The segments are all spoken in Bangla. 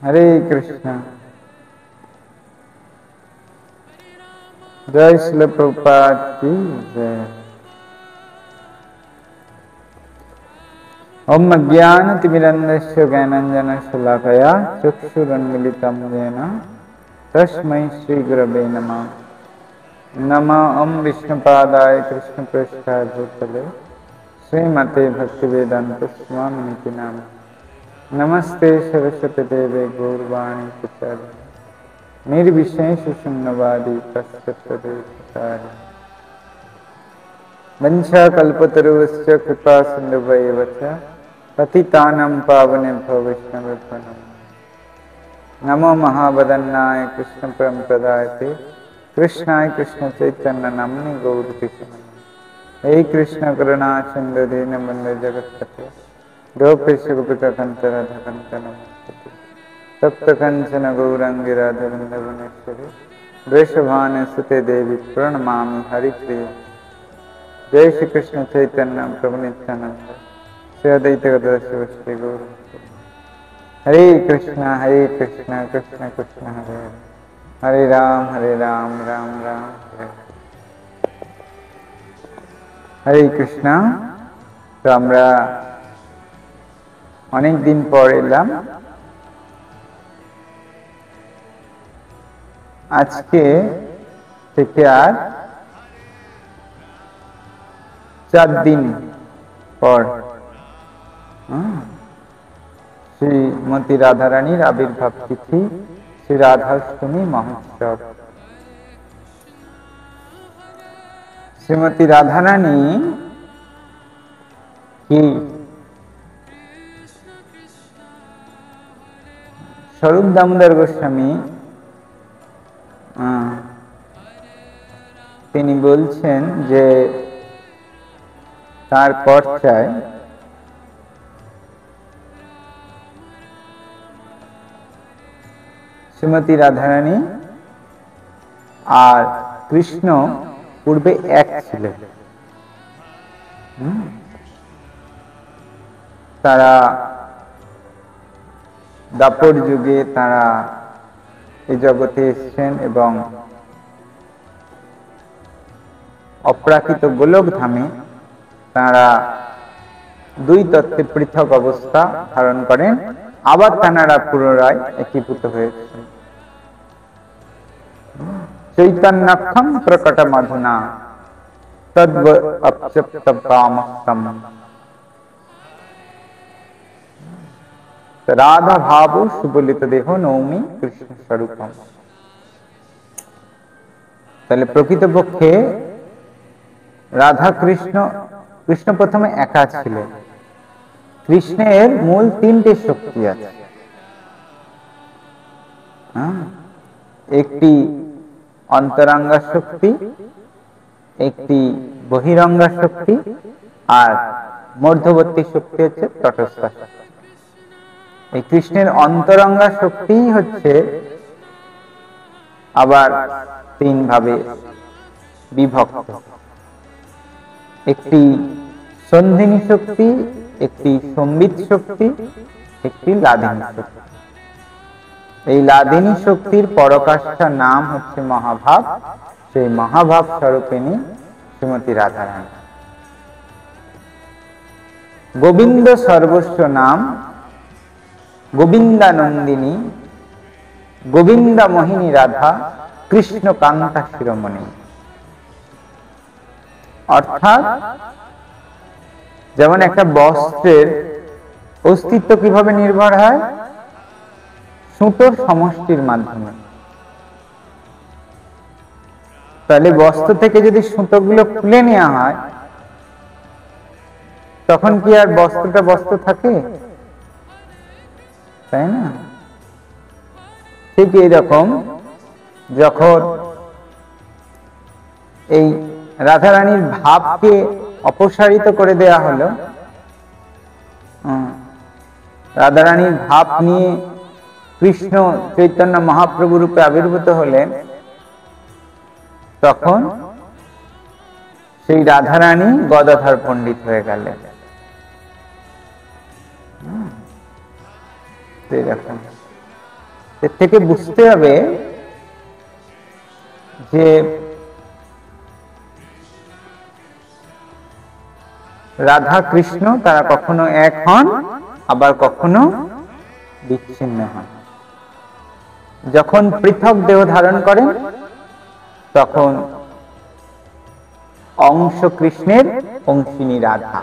हरे कृष्णा। जय श्रील प्रभुपाद की जय। ओम अज्ञानतिमिरन्धस्य ज्ञानाञ्जनशलाकया चक्षुरुन्मीलितं येन तस्मै श्रीगुरवे नमः। नमः ओम विष्णुपादाय कृष्णप्रेष्ठाय भूतले श्रीमते भक्तिवेदांत स्वामिनिति नाम। नमस्ते सरस्वती देवे गौरवाणी प्रचारिणे निर्विशेष शून्यवादी प्रस्तुतदेवतारिणे वंशाकल्पतरुश्च कृपा सिन्धुभैव च पतितानां पावनेभ्यो वैष्णवेभ्यो नमः। नमो महावदन्नाय कृष्ण परमपदाय कृष्णाय कृष्ण चैतन्य नाम्नि गौरकिशोर। हे कृष्ण करुणा सिंधु दीनबन्धु जगत्पते गोपेश गोपिकान्त राधाकान्त नमोस्तुते। तप्त कंचन गौरांगी राधे वृंदावनेश्वरी वृषभानुसुते देवी प्रणमामि हरिप्रिये। जय श्री कृष्ण चैतन्य प्रभु नित्यानंद श्री अद्वैत गदाधर शिवासादि गौर। हरे कृष्ण कृष्ण कृष्ण हरे हरे, हरे राम राम राम हरे हरे कृष्ण। तो আমরা অনেক দিন পর এলাম। আজকে থেকে আর 4 দিন পর শ্রীমতী রাধারানীর আবির্ভাব তিথি, শ্রী রাধাষ্টমী মহোৎসব। শ্রীমতী রাধারানী কি স্বরূপ দামোদর গোস্বামী তিনি বলছেন যে তার পর্চায় শ্রীমতী রাধারানী আর কৃষ্ণ পূর্বে এক ছিলেন। তারা দাপর যুগে তারা এই জগতে এসেছেন এবং অপ্রাকৃত গোলক ধামে তারা দুই তত্ত্বে পৃথক অবস্থা ধারণ করেন, আবার তারা পুনরায় একীভূত হয়েছেন। চৈতন্যক্ষম প্রকটমধুনা তদ্ব অপ্সপ্তকামস্তম রাধা ভাব সুবলিত দেহ নৌমি কৃষ্ণ স্বরূপম। তাহলে প্রকৃতপক্ষে রাধা কৃষ্ণ, কৃষ্ণ প্রথমে একা ছিলেন। কৃষ্ণের মূল 3টে শক্তি আছে। একটি অন্তরঙ্গা শক্তি, একটি বহিরঙ্গা শক্তি, আর মধ্যবর্তী শক্তি হচ্ছে তটস্থা শক্তি। এই কৃষ্ণের অন্তরঙ্গা শক্তি হচ্ছে আবার 3 ভাবে বিভক্ত। একটি সন্ধিনী শক্তি, একটি সম্বিত শক্তি, একটি লাদিনী শক্তি। এই লাদিনী শক্তির পরকাষ্ঠা নাম হচ্ছে মহাভাব। সেই মহাভাব স্বরূপিণী শ্রীমতী রাধারানী। গোবিন্দ সর্বস্ব নাম গোবিন্দানন্দিনী গোবিন্দা মোহিনী রাধা কৃষ্ণ কান্তা শিরোমণি। অর্থাৎ যেমন একটা বস্ত্রের অস্তিত্ব কিভাবে নির্ভর হয়, সুতোর সমষ্টির মাধ্যমে। তাহলে বস্ত্র থেকে যদি সুতোগুলো খুলে নেওয়া হয় তখন কি আর বস্ত্রটা বস্ত্র থাকে? তাই না? ঠিক এইরকম যখন এই রাধারানীর ভাবকে অপসারিত করে দেয়া হলো, রাধারানীর ভাব নিয়ে কৃষ্ণ চৈতন্য মহাপ্রভু রূপে আবির্ভূত হলেন, তখন সেই রাধারানী গদাধর পণ্ডিত হয়ে গেলেন। এর থেকে বুঝতে হবে যে রাধা কৃষ্ণ তারা কখনো এক হন, আবার কখনো বিচ্ছিন্ন হন। যখন পৃথক দেহ ধারণ করেন তখন অংশ কৃষ্ণের, অংশিনী রাধা।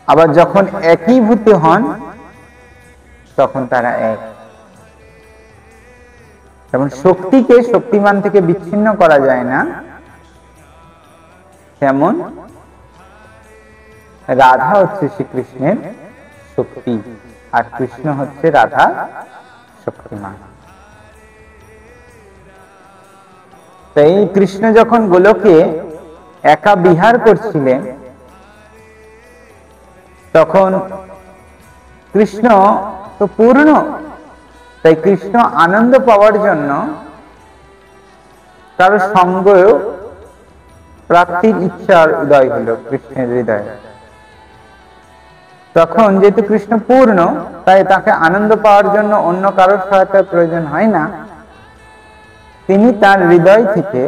আবার যখন একীভূত হন তখন তারা এক। যেমন শক্তিকে শক্তিমান থেকে বিচ্ছিন্ন করা যায় না, তেমন রাধা হচ্ছে শ্রীকৃষ্ণের শক্তি, আর কৃষ্ণ হচ্ছে রাধা শক্তিমান। তাই কৃষ্ণ যখন গোলকে একা বিহার করছিলেন তখন কৃষ্ণ তো পূর্ণ, তাই কৃষ্ণ আনন্দ পাওয়ার জন্য কারো সঙ্গ প্রাপ্তির ইচ্ছার উদয় হলো কৃষ্ণের হৃদয়ে। তখন যেহেতু কৃষ্ণ পূর্ণ, তাই তাকে আনন্দ পাওয়ার জন্য অন্য কারোর সহায়তার প্রয়োজন হয় না। তিনি তার হৃদয় থেকে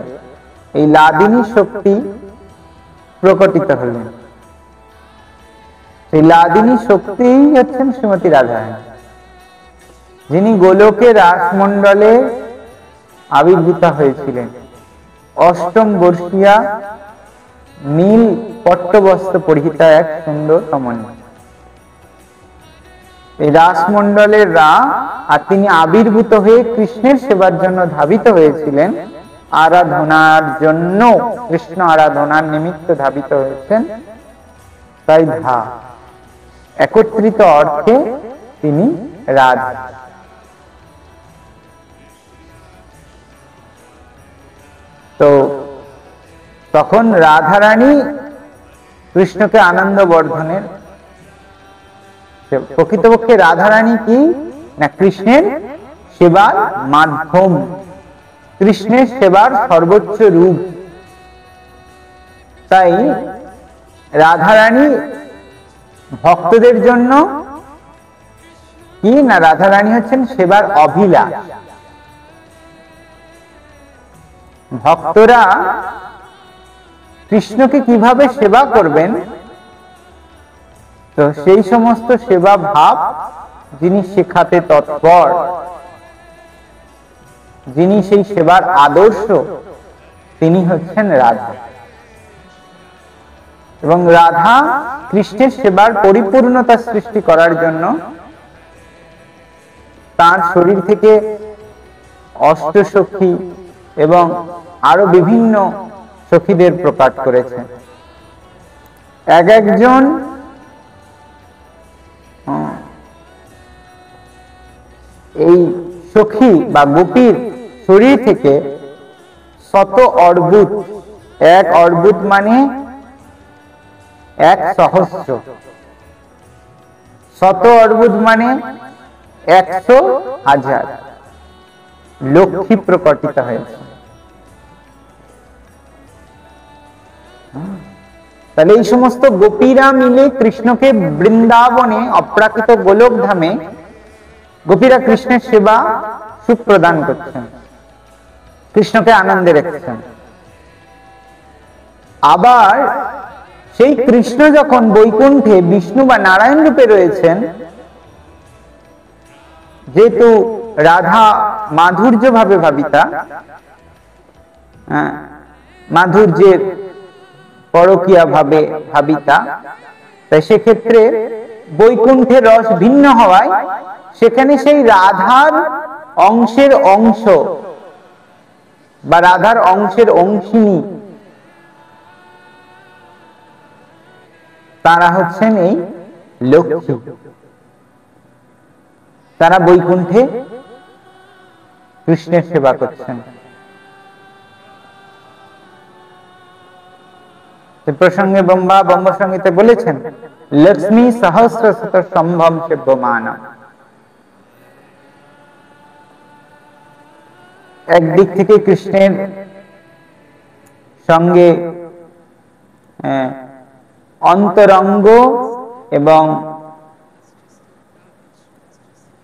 এই লাদিনী শক্তি প্রকটিত হলেন। সেই লাদিনী শক্তি হচ্ছেন শ্রীমতী রাধা, যিনি গোলকে রাসমণ্ডলে আবির্ভূত হয়েছিলেন। অষ্টম বর্ষীয়া নীল পট্টবস্ত্র পরিহিতা এক সুন্দর রমণী। এই রাসমণ্ডলের আর তিনি আবির্ভূত হয়ে কৃষ্ণের সেবার জন্য ধাবিত হয়েছিলেন, আরাধনার জন্য, কৃষ্ণ আরাধনার নিমিত্ত ধাবিত হয়েছেন। তাই একত্রিত অর্থে তিনি রাধা। তো তখন রাধারানী কৃষ্ণকে আনন্দ বর্ধনের, প্রকৃতপক্ষে রাধারানী কি না কৃষ্ণের সেবার মাধ্যম, কৃষ্ণের সেবার সর্বোচ্চ রূপ। তাই রাধারানী ভক্তদের জন্য কি না, রাধারানী হচ্ছেন সেবার অভিলাষ। ভক্তরা কৃষ্ণকে কিভাবে সেবা করবেন, তো সেই সমস্ত সেবা ভাব যিনি শেখাতে তৎপর, যিনি সেই সেবার আদর্শ, তিনি হচ্ছেন রাধা। এবং রাধা কৃষ্ণের সেবার পরিপূর্ণতা সৃষ্টি করার জন্য তার শরীর থেকে অষ্টসখী এবং আরো বিভিন্ন সখীদের প্রকাশ করেছে। এক একজন এই সখী বা গোপীর শরীর থেকে শত অর্বুদ, এক অর্বুদ মানে 1,000,000, শত অর্বুদ মানে 100,000 লক্ষ্মী প্রকটিত হয়েছে। তাহলে এই সমস্ত গোপীরা মিলে কৃষ্ণকে বৃন্দাবনে, অপ্রাকৃত গোলক ধামে গোপীরা কৃষ্ণের সেবা সুখ প্রদান করছেন, কৃষ্ণকে আনন্দে রেখেছেন। আবার সেই কৃষ্ণ যখন বৈকুণ্ঠে বিষ্ণু বা নারায়ণ রূপে রয়েছেন, যেহেতু রাধা মাধুর্য ভাবে ভাবিতা, মাধুর্যের পরকীয়া ভাবে ভাবিতা, তাই সেক্ষেত্রে বৈকুণ্ঠের রস ভিন্ন হওয়ায় সেখানে সেই রাধার অংশের অংশ বা রাধার অংশের অংশিনী তারা হচ্ছেন এই লক্ষ্মী। তারা বৈকুণ্ঠে কৃষ্ণের সেবা করছেন। প্রসঙ্গে ব্রহ্ম সংহিতে বলেছেন, লক্ষ্মী সহস্র শত সম্ভব সেব্যমান। একদিক থেকে কৃষ্ণের সঙ্গে অন্তরঙ্গ এবং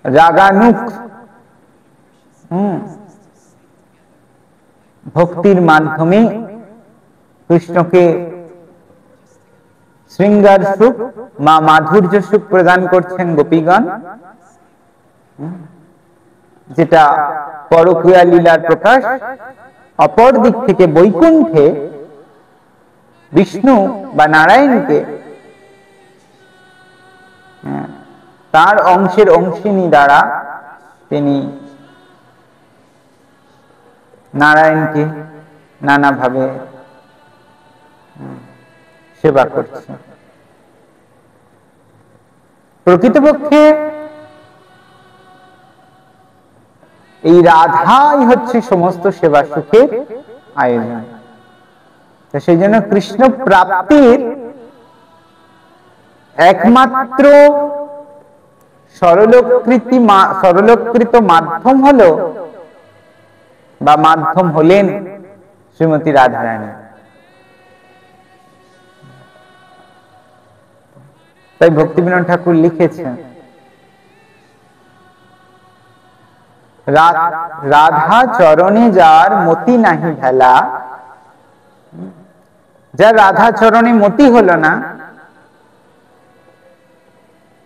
রাগানুক ভক্তির মাধ্যমে কৃষ্ণকে শৃঙ্গার সুখ মা মাধুর্য সুখ প্রদান করছেন গোপীগণ, যেটা পরকীয়া লীলার প্রকাশ। অপর দিক থেকে বৈকুণ্ঠে বিষ্ণু বা নারায়ণকে তার অংশের অংশিনী দ্বারা তিনি নারায়ণকে নানাভাবে সেবা করছেন। প্রকৃতপক্ষে এই রাধাই হচ্ছে সমস্ত সেবা সুখের আয়োজন। তো সেই জন্য কৃষ্ণ প্রাপ্তির একমাত্র সরলোকৃত মাধ্যম হলো বা মাধ্যম হলেন শ্রীমতী রাধারানী। তাই ভক্তিবিনোদ ঠাকুর লিখেছেন, রাধা চরণে যার মতি নাহি ভেলা, যার রাধা চরণে মতি হলো না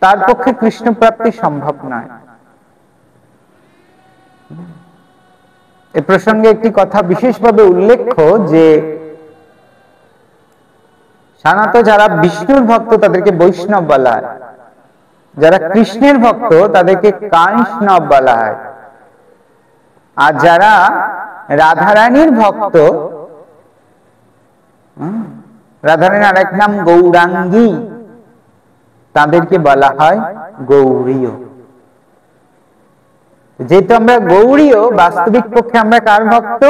তার পক্ষে কৃষ্ণ প্রাপ্তি সম্ভব নয়। এ প্রসঙ্গে একটি কথা বিশেষভাবে উল্লেখ্য যে সাধারণত যারা বিষ্ণুর ভক্ত তাদেরকে বৈষ্ণব বলা হয়, যারা কৃষ্ণের ভক্ত তাদেরকে কাঞ্চনব বলা হয়, আর যারা রাধারানীর ভক্ত, রাধারানীর আরেক নাম গৌরাঙ্গী, তাদেরকে বলা হয় গৌড়ীয়। যেহেতু আমরা গৌড়ীয়, বাস্তবিক পক্ষে আমরা কার ভক্ত?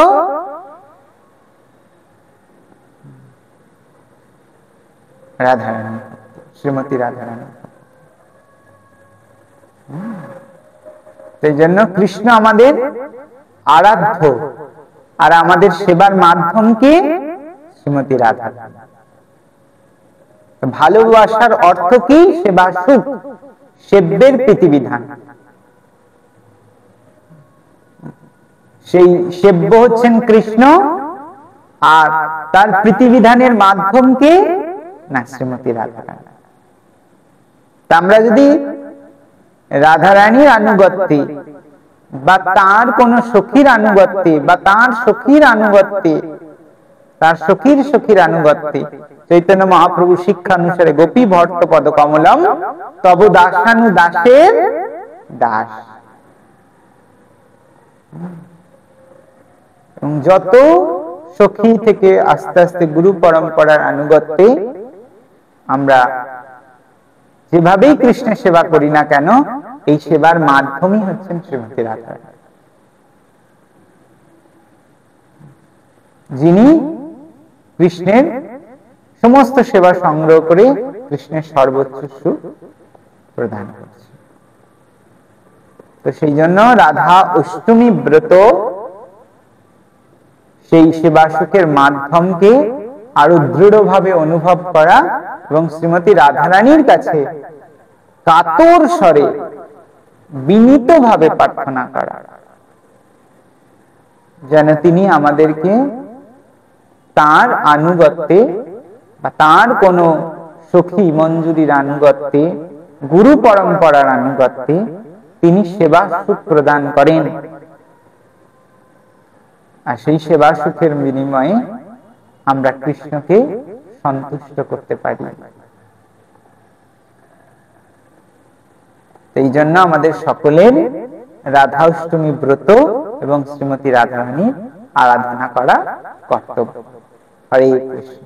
রাধারানী, শ্রীমতী রাধারানী। সেই জন্য কৃষ্ণ আমাদের আরাধ্য, আর আমাদের সেবার মাধ্যম কি? শ্রীমতী রাধা। ভালোবাসার অর্থ কি? সেবা সুখ, সেব্যের প্রীতিবিধান। সেই সেব্য হচ্ছেন কৃষ্ণ, আর তার প্রীতিবিধানের মাধ্যম কি? না, শ্রীমতী রাধারানী। আমরা যদি রাধারানীর আনুগত্যে বা তার কোন সখীর আনুগত্যে বা তার সখীর আনুগত্যে, তার সখীর আনুগত্যে চৈতন্য মহাপ্রভু শিক্ষা অনুসারে গোপী ভট্ট পদ কমলম তব দাসানু দাসের দাস। যত সখী থেকে আস্তে আস্তে গুরু পরম্পরার আনুগত্যে আমরা যেভাবেই কৃষ্ণের সেবা করি না কেন, এই সেবার মাধ্যমই হচ্ছেন শ্রীমতী রাধা, যিনি কৃষ্ণের সমস্ত সেবা সংগ্রহ করে কৃষ্ণের সর্বোচ্চ সুখ প্রদান করছে। তো সেই জন্য রাধা অষ্টমী ব্রত সেই সেবা সুখের মাধ্যমকে আরো দৃঢ়ভাবে অনুভব করা এবং শ্রীমতী রাধারানীর কাছে কাতর স্বরে বিনীতভাবে প্রার্থনা করা, যেন তিনি আমাদেরকে তার আনুগত্যে বা তার কোন সখী মঞ্জুরির আনুগত্যে, গুরু পরম্পরার আনুগত্যে তিনি সেবা সুখ প্রদান করেন। আর সেই সেবা সুখের বিনিময়ে আমরা কৃষ্ণকে সন্তুষ্ট করতে পারি। এই জন্য আমাদের সকলের রাধা অষ্টমী ব্রত এবং শ্রীমতী রাধারানীর আরাধনা করা কর্তব্য। হরে কৃষ্ণ।